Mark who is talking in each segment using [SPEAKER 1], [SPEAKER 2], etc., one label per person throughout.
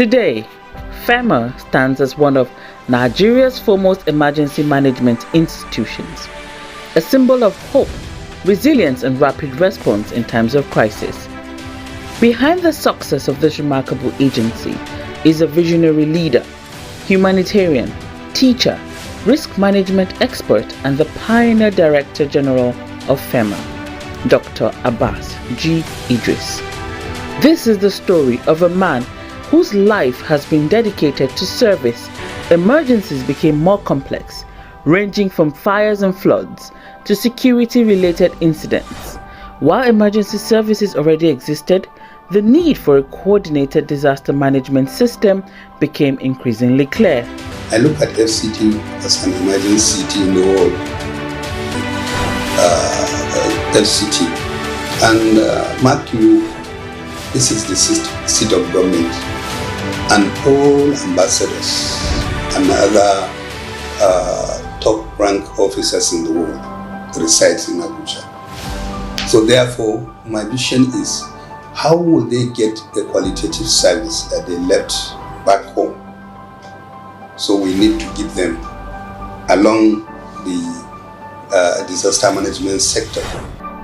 [SPEAKER 1] Today, FEMA stands as one of Nigeria's foremost emergency management institutions, a symbol of hope, resilience, and rapid response in times of crisis. Behind the success of this remarkable agency is a visionary leader, humanitarian, teacher, risk management expert, and the pioneer Director General of FEMA, Dr. Abbas G. Idris. This is the story of a man whose life has been dedicated to service. Emergencies became more complex, ranging from fires and floods to security-related incidents. While emergency services already existed, the need for a coordinated disaster management system became increasingly clear.
[SPEAKER 2] I look at FCT as an emergency city in the world. FCT. And mark you, this is the seat of government. And all ambassadors and other top rank officers in the world resides in Abuja. So therefore, my vision is, how will they get the qualitative service that they left back home? So we need to give them along the disaster management sector.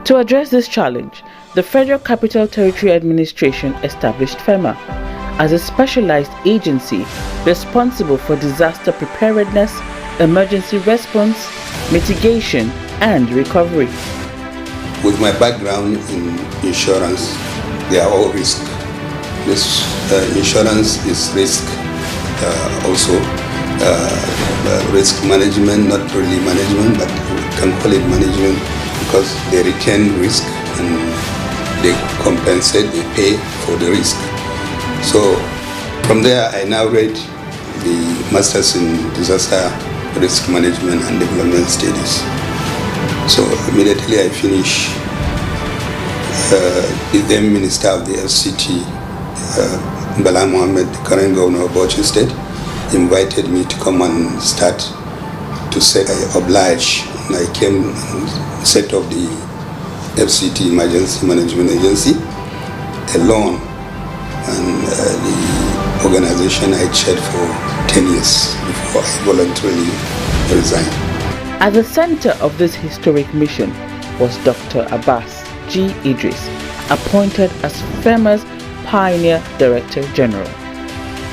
[SPEAKER 1] To address this challenge, the Federal Capital Territory Administration established FEMA as a specialized agency responsible for disaster preparedness, emergency response, mitigation, and recovery.
[SPEAKER 2] With my background in insurance, they are all risk. This insurance is risk also. Risk management, not really management, but we can call it management because they retain risk and they compensate, they pay for the risk. So from there, I now read the Masters in Disaster Risk Management and Development Studies. So immediately I finished, the then Minister of the FCT, Bala Mohammed, the current governor of Abuja State, invited me to come and start to say I oblige. And I came and set up the FCT Emergency Management Agency alone. And the organization I chaired for 10 years before I voluntarily resigned.
[SPEAKER 1] At the center of this historic mission was Dr. Abbas G. Idris, appointed as FEMA's Pioneer Director General.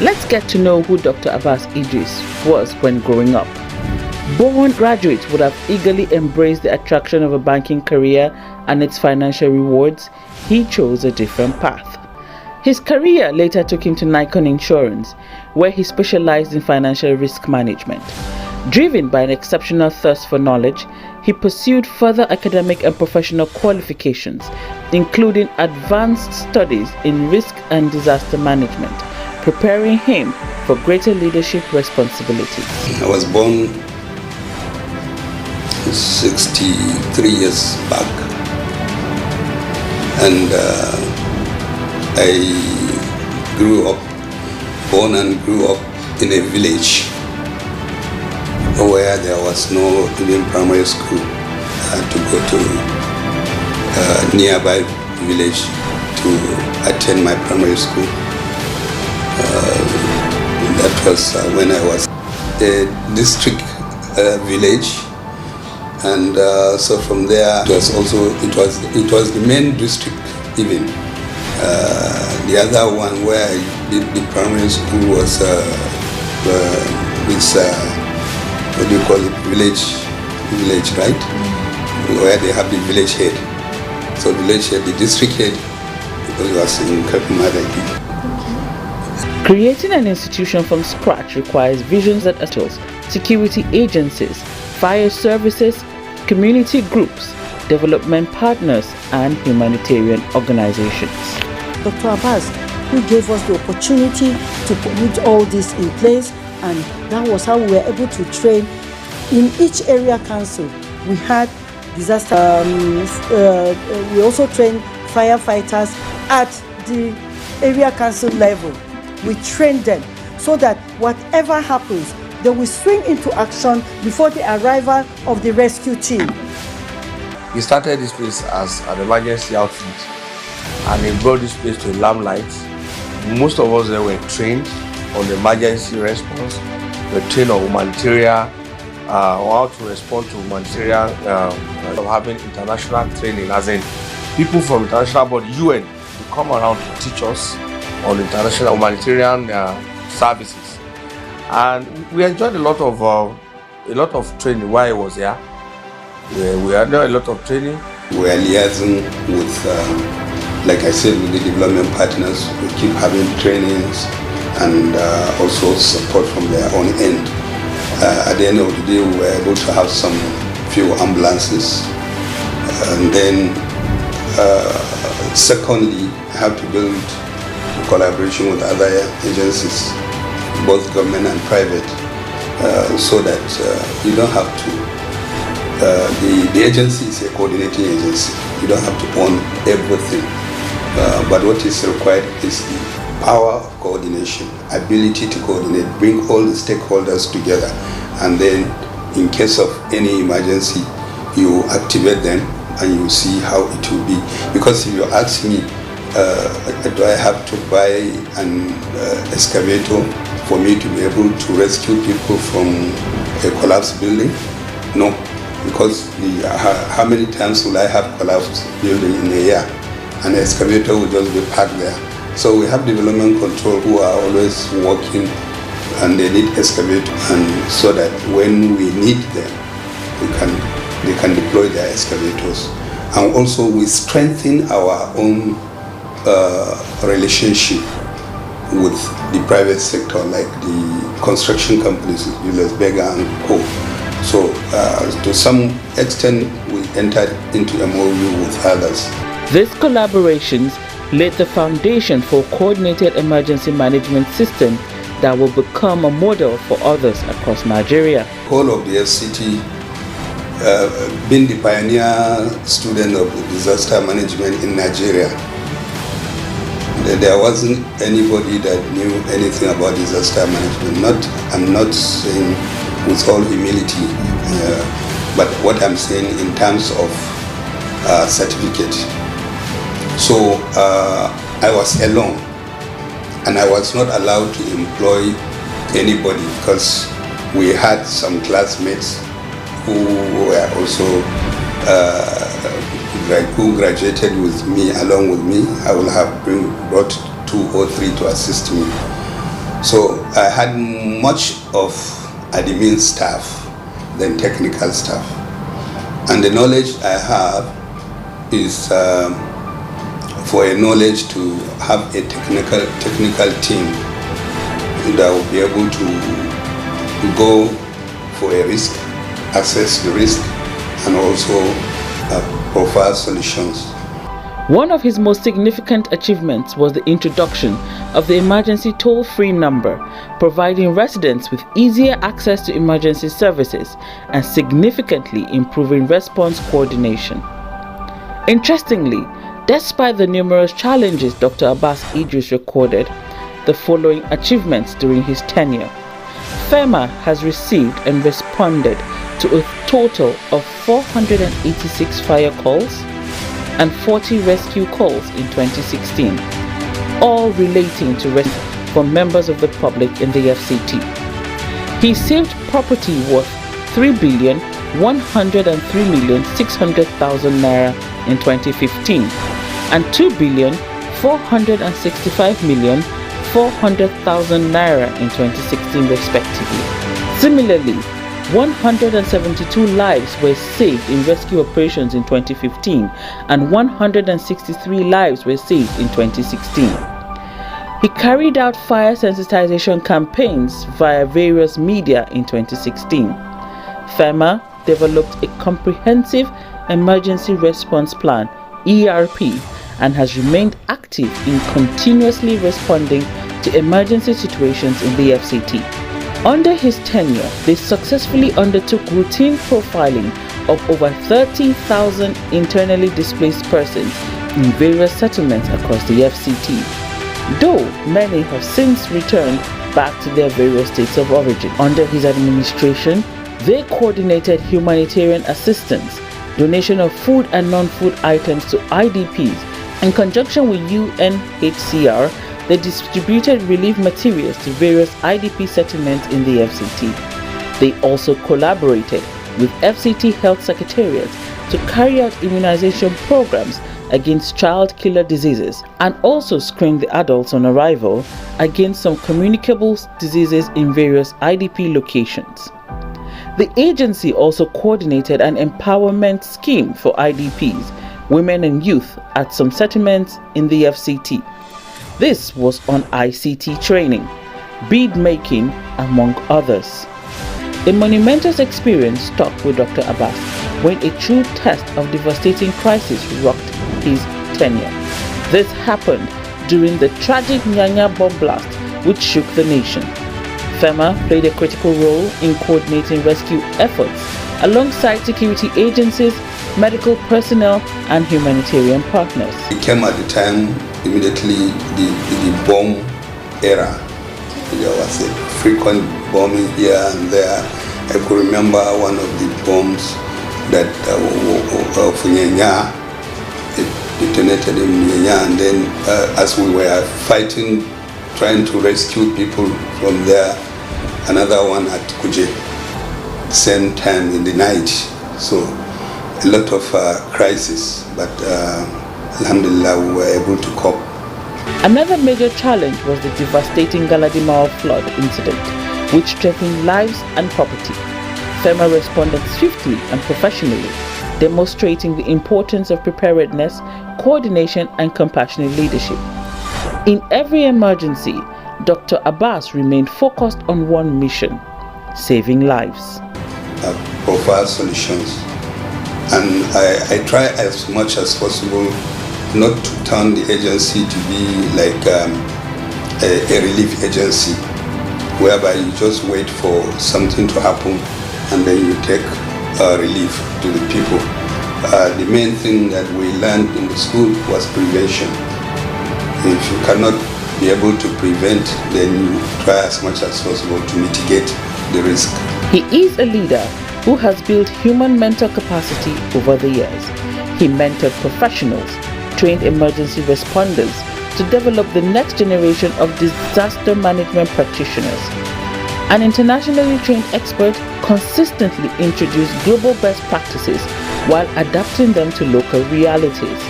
[SPEAKER 1] Let's get to know who Dr. Abbas Idris was when growing up. Born graduates would have eagerly embraced the attraction of a banking career and its financial rewards. He chose a different path. His career later took him to Nikon Insurance, where he specialized in financial risk management. Driven by an exceptional thirst for knowledge, he pursued further academic and professional qualifications, including advanced studies in risk and disaster management, preparing him for greater leadership responsibilities.
[SPEAKER 2] I was born 63 years back, and I grew up, born and grew up in a village where there was no even primary school. I had to go to a nearby village to attend my primary school. That was when I was a district village, and so from there it was the main district even. The other one where I did the primary school was this what do you call it, village, right? Where they have the village head. So village head, the district head, because it was in Kapimada.
[SPEAKER 1] Creating an institution from scratch requires visions that attles security agencies, fire services, community groups, development partners, and humanitarian organizations.
[SPEAKER 3] Dr. Abbas, who gave us the opportunity to put all this in place, and that was how we were able to train in each area council. We had disaster, we also trained firefighters at the area council level. We trained them so that whatever happens, they will swing into action before the arrival of the rescue team.
[SPEAKER 4] We started this place as an emergency outfit, and we brought this place to limelight Most of us there were trained on the emergency response. We were trained on humanitarian, how to respond to humanitarian, of having international training, as in people from international body, UN, to come around to teach us on international humanitarian services. And we enjoyed a lot of training while I was here. We had a lot of training.
[SPEAKER 2] We are liaising with, like I said, with the development partners. We keep having trainings and also support from their own end. At the end of the day, we were able to have some few ambulances. And then, secondly, I have to build a collaboration with other agencies, both government and private, so that you don't have to. The agency is a coordinating agency. You don't have to own everything. But what is required is the power of coordination, ability to coordinate, bring all the stakeholders together, and then in case of any emergency, you activate them and you see how it will be. Because if you ask me, do I have to buy an excavator for me to be able to rescue people from a collapsed building? No. Because how many times will I have collapsed building in a year? An excavator will just be parked there. So we have development control who are always working, and they need excavator, and so that when we need them, they can deploy their excavators. And also we strengthen our own relationship with the private sector, like the construction companies, Julius Berger and Co. So to some extent, we entered into a MOU with others.
[SPEAKER 1] These collaborations laid the foundation for a coordinated emergency management system that will become a model for others across Nigeria.
[SPEAKER 2] Whole of the FCT, being the pioneer student of disaster management in Nigeria, there wasn't anybody that knew anything about disaster management. I'm not saying with all humility, but what I'm saying in terms of certificate. So I was alone, and I was not allowed to employ anybody because we had some classmates who were also who graduated with me, along with me. I will have brought 2 or 3 to assist me. So I had much of admin staff than technical staff, and the knowledge I have is for a knowledge to have a technical team that will be able to go for a risk, assess the risk, and also provide solutions.
[SPEAKER 1] One of his most significant achievements was the introduction of the emergency toll-free number, providing residents with easier access to emergency services and significantly improving response coordination. Interestingly, despite the numerous challenges Dr. Abbas Idris recorded, the following achievements during his tenure. FEMA has received and responded to a total of 486 fire calls and 40 rescue calls in 2016, all relating to rescue from members of the public in the FCT. He saved property worth 3,103,600,000 naira in 2015 and 2,465,400,000 naira in 2016 respectively. Similarly, 172 lives were saved in rescue operations in 2015 and 163 lives were saved in 2016. He carried out fire sensitization campaigns via various media in 2016. FEMA developed a comprehensive emergency response plan, ERP, and has remained active in continuously responding to emergency situations in the FCT. Under his tenure, they successfully undertook routine profiling of over 30,000 internally displaced persons in various settlements across the FCT, though many have since returned back to their various states of origin. Under his administration, they coordinated humanitarian assistance, donation of food and non-food items to IDPs in conjunction with UNHCR they distributed relief materials to various IDP settlements in the FCT. They also collaborated with FCT Health Secretariat to carry out immunization programs against child killer diseases and also screen the adults on arrival against some communicable diseases in various IDP locations. The agency also coordinated an empowerment scheme for IDPs, women and youth at some settlements in the FCT. This was on ICT training, bead making, among others. A monumentous experience stuck with Dr. Abbas when a true test of devastating crisis rocked his tenure. This happened during the tragic Nyanya bomb blast which shook the nation. FEMA played a critical role in coordinating rescue efforts alongside security agencies, medical personnel and humanitarian partners.
[SPEAKER 2] It came at the time immediately the bomb era. There was a frequent bombing here and there. I could remember one of the bombs that of Nyanya, it detonated in Nyanya, and then as we were fighting, trying to rescue people from there, another one at Kuje, same time in the night. So a lot of crisis, but alhamdulillah we were able to cope.
[SPEAKER 1] Another major challenge was the devastating Galadima flood incident, which threatened lives and property. FEMA responded swiftly and professionally, demonstrating the importance of preparedness, coordination and compassionate leadership. In every emergency, Dr. Abbas remained focused on one mission: saving lives.
[SPEAKER 2] Provide solutions, and I try as much as possible not to turn the agency to be like a relief agency, whereby you just wait for something to happen and then you take relief to the people. The main thing that we learned in the school was prevention. If you cannot be able to prevent, then you try as much as possible to mitigate the risk.
[SPEAKER 1] He is a leader who has built human mental capacity over the years. He mentored professionals, trained emergency responders to develop the next generation of disaster management practitioners. An internationally trained expert consistently introduced global best practices while adapting them to local realities.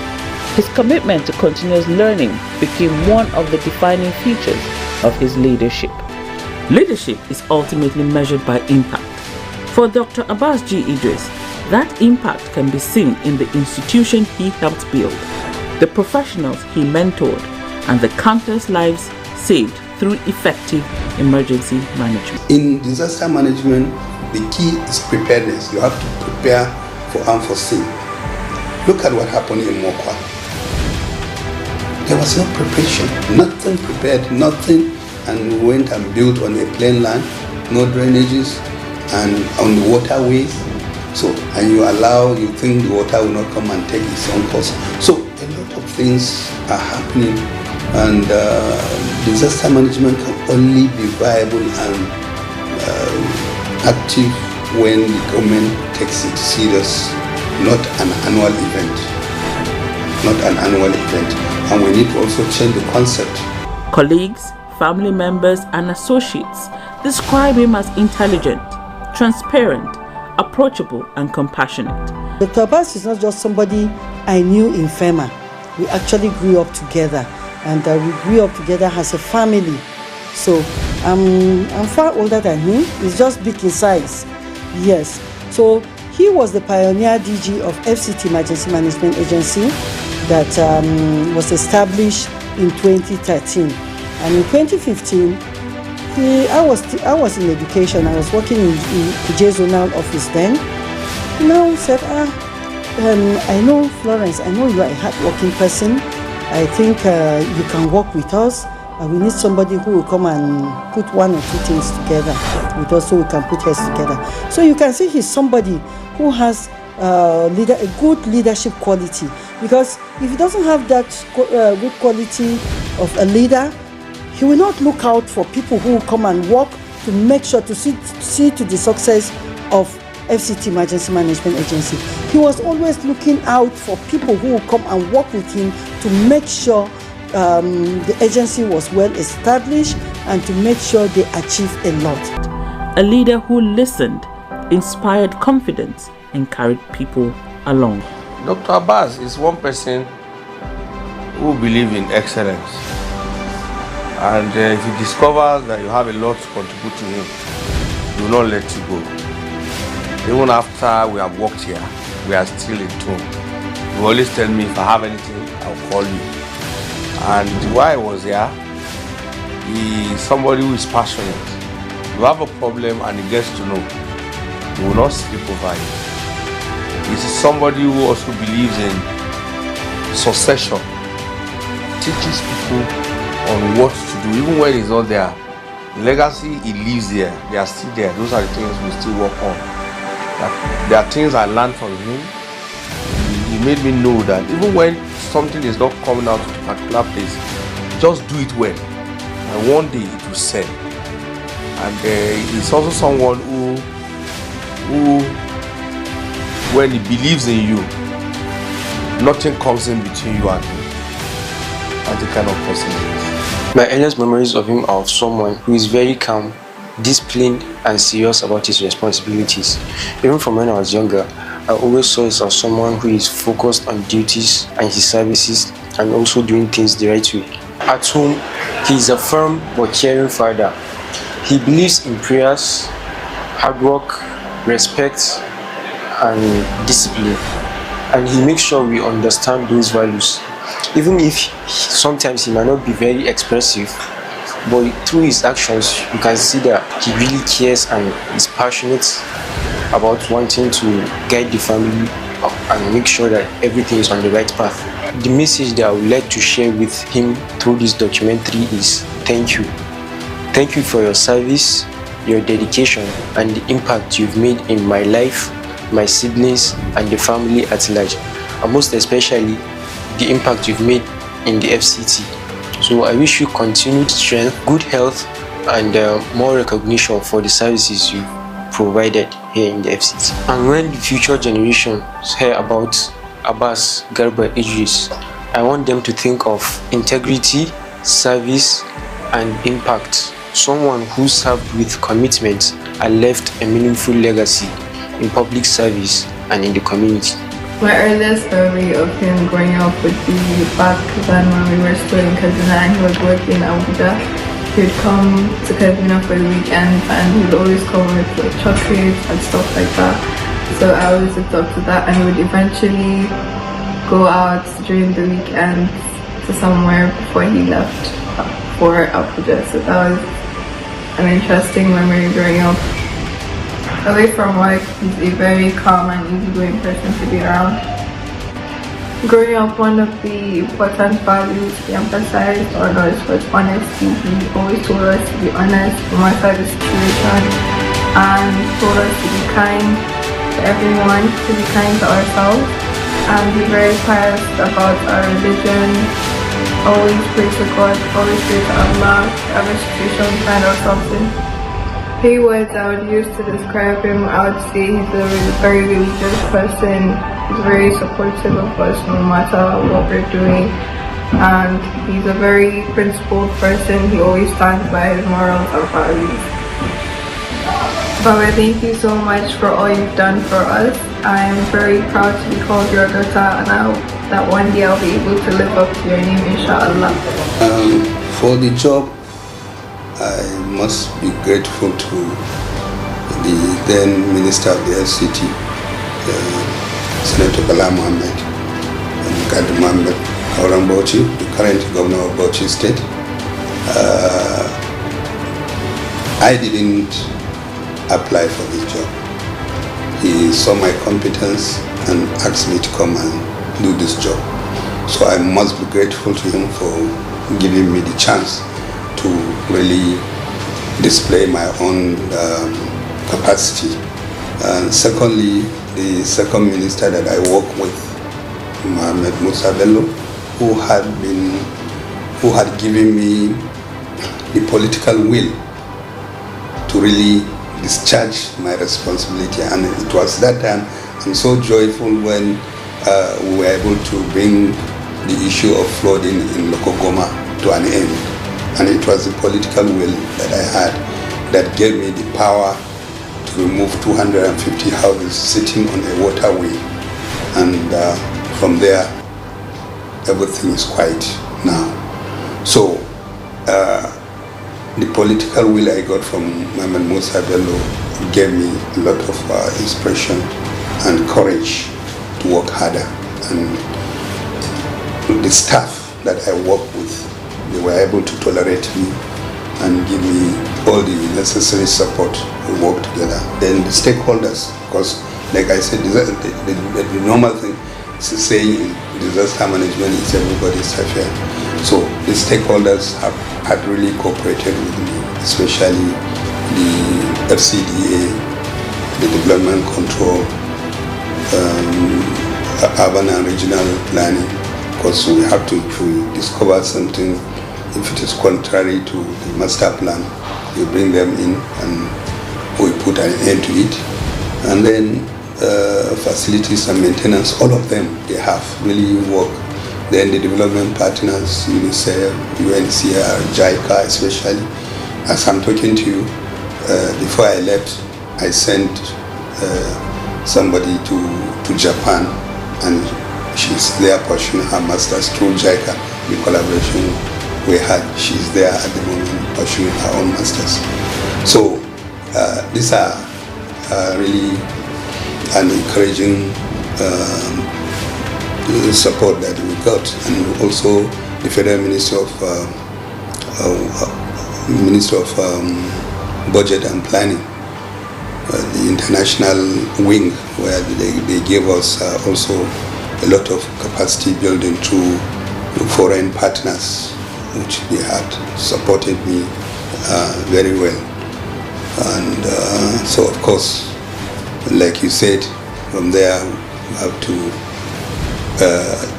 [SPEAKER 1] His commitment to continuous learning became one of the defining features of his leadership. Leadership is ultimately measured by impact. For Dr. Abbas G. Idris, that impact can be seen in the institution he helped build, the professionals he mentored, and the countless lives saved through effective emergency management.
[SPEAKER 2] In disaster management, the key is preparedness. You have to prepare for unforeseen. Look at what happened in Mokwa. There was no preparation, nothing prepared, nothing, and we went and built on a plain land, no drainages, and on the waterways. So, and you think the water will not come and take its own course. So, a lot of things are happening, and disaster management can only be viable and active when the government takes it serious, not an annual event. Not an annual event. And we need to also change the concept.
[SPEAKER 1] Colleagues, family members, and associates describe him as intelligent, transparent, approachable, and compassionate.
[SPEAKER 3] Dr. Abbas is not just somebody I knew in FEMA. We actually grew up together, and we grew up together as a family. So I'm far older than him. He's just big in size. Yes. So he was the pioneer DG of FCT Emergency Management Agency that was established in 2013. And in 2015, I was in education. I was working in the zonal office then. Now he said, I know Florence, I know you are a hardworking person. I think you can work with us. We need somebody who will come and put one or two things together with us so we can put heads together. So you can see he's somebody who has a good leadership quality, because if he doesn't have that good quality of a leader, he will not look out for people who will come and work to make sure to see to the success of FCT Emergency Management Agency. He was always looking out for people who will come and work with him to make sure the agency was well established and to make sure they achieve a lot.
[SPEAKER 1] A leader who listened, inspired confidence, and carried people along.
[SPEAKER 4] Dr. Abbas is one person who believes in excellence. And if you discover that you have a lot to contribute to him, he will not let you go. Even after we have worked here, we are still in tune. He always tell me, if I have anything, I'll call you. And while I was here, he is somebody who is passionate. You have a problem and he gets to know, he will not sleep over it. He's somebody who also believes in succession, teaches people on what to do, even when he's not there. The legacy he leaves there, they are still there. Those are the things we still work on. There are things I learned from him. He made me know that even when something is not coming out of a particular place, just do it well, and one day it will sell. And he's also someone who, when he believes in you, nothing comes in between you and him. That's the kind of person he is.
[SPEAKER 5] My earliest memories of him are of someone who is very calm, disciplined, and serious about his responsibilities. Even from when I was younger, I always saw him as someone who is focused on duties and his services and also doing things the right way. At home, he is a firm but caring father. He believes in prayers, hard work, respect, and discipline, and he makes sure we understand those values. Even if sometimes he might not be very expressive, but through his actions you can see that he really cares and is passionate about wanting to guide the family and make sure that everything is on the right path. The message that I would like to share with him through this documentary is thank you. Thank you for your service, your dedication, and the impact you've made in my life, my siblings, and the family at large, and most especially the impact you've made in the FCT. So I wish you continued strength, good health, and more recognition for the services you've provided here in the FCT. And when the future generations hear about Abbas Garba Idris, I want them to think of integrity, service, and impact. Someone who served with commitment and left a meaningful legacy in public service and in the community.
[SPEAKER 6] My earliest memory of him growing up would be back then when we were still in Kaduna and he was working in Abuja. He would come to Kaduna for the weekend and he would always come with like chocolates and stuff like that. So I always looked up to that, and he would eventually go out during the weekend to somewhere before he left for Abuja. So that was an interesting memory growing up. Away from work, he's a very calm and easygoing person to be around. Growing up, one of the important values he emphasized on us was honesty. He always told us to be honest no matter the situation, and told us to be kind to everyone, to be kind to ourselves, and be very pious about our religion. Always pray to God, always pray to Allah, every situation we find ourselves in. Three words I would use to describe him, I would say he's a very religious person. He's very supportive of us no matter what we're doing, and he's a very principled person. He always stands by his morals and values. Baba, thank you so much for all you've done for us. I am very proud to be called your daughter, and I hope that one day I'll be able to live up to your name, inshallah.
[SPEAKER 2] For the job, I must be grateful to the then Minister of the FCT, Senator Bala Mohammed, and Gad Mohammed Auram Bauchi, the current governor of Bauchi State. I didn't apply for this job. He saw my competence and asked me to come and do this job. So I must be grateful to him for giving me the chance to really display my own capacity. And secondly, the second minister that I work with, Mohamed Musa Bello, who had given me the political will to really discharge my responsibility. And it was that time I'm so joyful when we were able to bring the issue of flooding in Lokogoma to an end. And it was the political will that I had that gave me the power to remove 250 houses sitting on a waterway. And from there, everything is quiet now. So the political will I got from Mehmet Musa Bello gave me a lot of inspiration and courage to work harder. And the staff that I work with, they were able to tolerate me and give me all the necessary support. We work together. Then the stakeholders, because like I said, the normal thing is saying disaster management is everybody's affair. So the stakeholders had really cooperated with me, especially the FCDA, the Development Control, Urban and Regional Planning, because we have to discover something. If it is contrary to the master plan, we bring them in and we put an end to it. And then facilities and maintenance, all of them, they have really worked. Then the development partners, UNICEF, UNCR, JICA especially. As I'm talking to you, before I left, I sent somebody to Japan, and she's there pursuing her master's through JICA, the collaboration we had. She's there at the moment pursuing her own master's. So these are really an encouraging support that we got, and also the Federal Ministry of Budget and Planning, the international wing, where they gave us also a lot of capacity building through foreign partners, which they had supported me very well. And so of course, like you said, from there we have to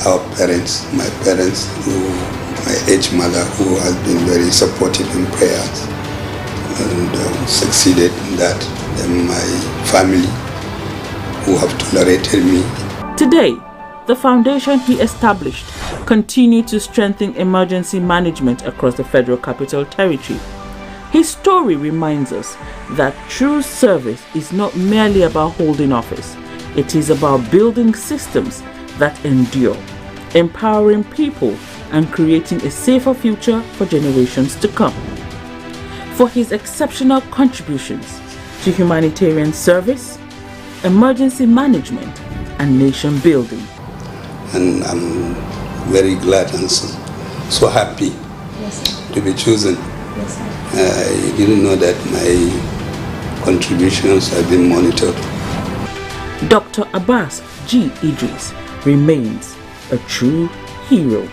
[SPEAKER 2] our parents, my parents, my aged mother, who has been very supportive in prayers and succeeded in that, and my family, who have tolerated me.
[SPEAKER 1] Today, the foundation he established continued to strengthen emergency management across the Federal Capital Territory. His story reminds us that true service is not merely about holding office. It is about building systems that endure, empowering people, and creating a safer future for generations to come. For his exceptional contributions to humanitarian service, emergency management, and nation building.
[SPEAKER 2] And I'm very glad and so happy to be chosen. I didn't know that my contributions have been monitored.
[SPEAKER 1] Dr. Abbas G. Idris remains a true hero.